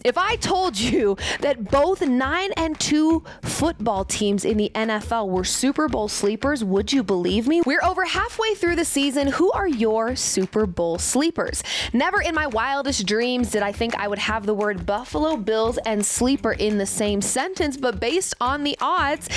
If I told you that both 9-2 football teams in the NFL were Super Bowl sleepers, would you believe me? We're over halfway through the season. Who are your Super Bowl sleepers? Never in my wildest dreams did I think I would have the word Buffalo Bills and sleeper in the same sentence, but based on the odds,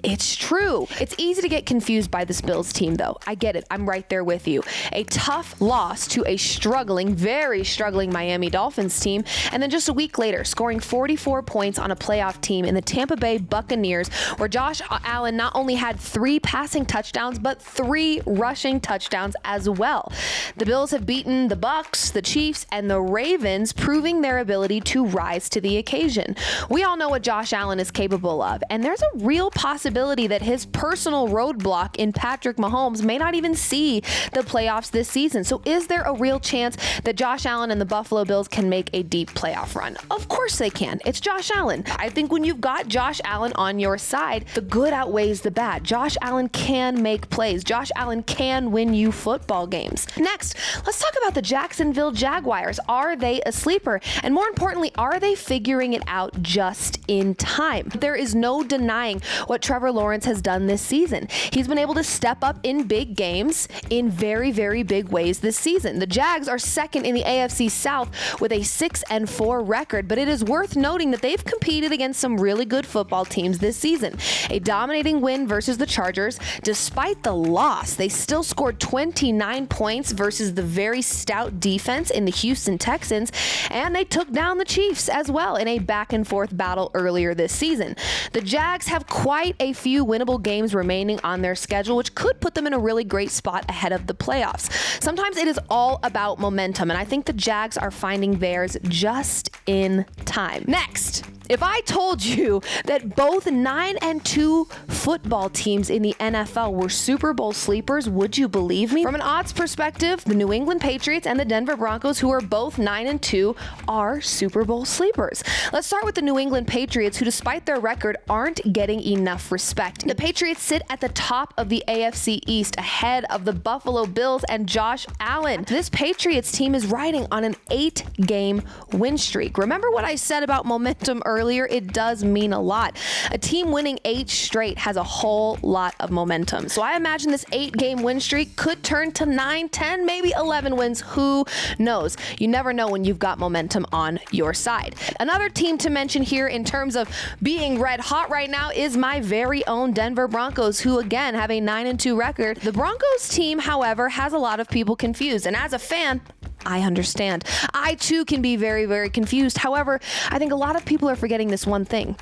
it's true. It's easy to get confused by this Bills team, though. I get it. I'm right there with you. A tough loss to a very struggling Miami Dolphins team, and then just a week later, scoring 44 points on a playoff team in the Tampa Bay Buccaneers, where Josh Allen not only had 3 passing touchdowns, but 3 rushing touchdowns as well. The Bills have beaten the Bucs, the Chiefs, and the Ravens, proving their ability to rise to the occasion. We all know what Josh Allen is capable of, and there's a real possibility that his personal roadblock in Patrick Mahomes may not even see the playoffs this season. So is there a real chance that Josh Allen and the Buffalo Bills can make a deep playoff run? Of course they can. It's Josh Allen. I think when you've got Josh Allen on your side, the good outweighs the bad. Josh Allen can make plays. Josh Allen can win you football games. Next, let's talk about the Jacksonville Jaguars. Are they a sleeper? And more importantly, are they figuring it out just in time? There is no denying what Trevor Lawrence has done this season. He's been able to step up in big games in very big ways this season. The Jags are second in the AFC South with a 6-4 record, but it is worth noting that they've competed against some really good football teams this season. A dominating win versus the Chargers. Despite the loss, they still scored 29 points versus the very stout defense in the Houston Texans, and they took down the Chiefs as well in a back-and-forth battle earlier this season. The Jags have quite a few winnable games remaining on their schedule, which could put them in a really great spot ahead of the playoffs. Sometimes it is all about momentum, and I think the Jags are finding theirs just in time. Next, if I told you that both 9-2 football teams in the NFL were Super Bowl sleepers, would you believe me? From an odds perspective, the New England Patriots and the Denver Broncos, who are both 9-2, are Super Bowl sleepers. Let's start with the New England Patriots, who despite their record aren't getting enough respect. The Patriots sit at the top of the AFC East ahead of the Buffalo Bills and Josh Allen. This Patriots team is riding on an 8-game win streak. Remember what I said about momentum earlier? It does mean a lot. A team winning 8 straight has a whole lot of momentum. So I imagine this 8-game win streak could turn to 9, 10, maybe 11 wins. Who knows? You never know when you've got momentum on your side. Another team to mention here in terms of being red hot right now is my very own Denver Broncos, who again have a 9-2 record. The Broncos team, however, has a lot of people confused. And as a fan, I understand. I too can be very confused. However, I think a lot of people are forgetting this one thing.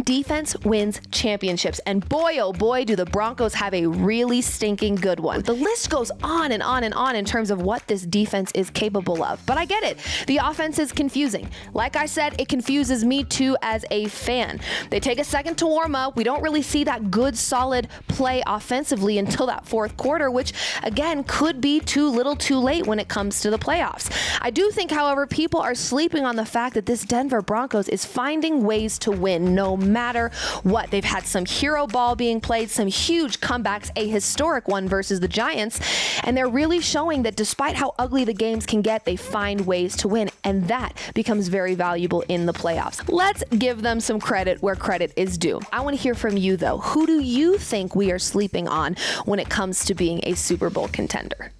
Defense wins championships, and boy, oh boy, do the Broncos have a really stinking good one. The list goes on and on and on in terms of what this defense is capable of, but I get it. The offense is confusing. Like I said, it confuses me too as a fan. They take a second to warm up. We don't really see that good, solid play offensively until that fourth quarter, which again could be too little too late when it comes to the playoffs. I do think, however, people are sleeping on the fact that this Denver Broncos is finding ways to win no matter what. They've had some hero ball being played, some huge comebacks, a historic one versus the Giants, and they're really showing that despite how ugly the games can get, they find ways to win, and that becomes very valuable in the playoffs. Let's give them some credit where credit is due. I want to hear from you, though. Who do you think we are sleeping on when it comes to being a Super Bowl contender?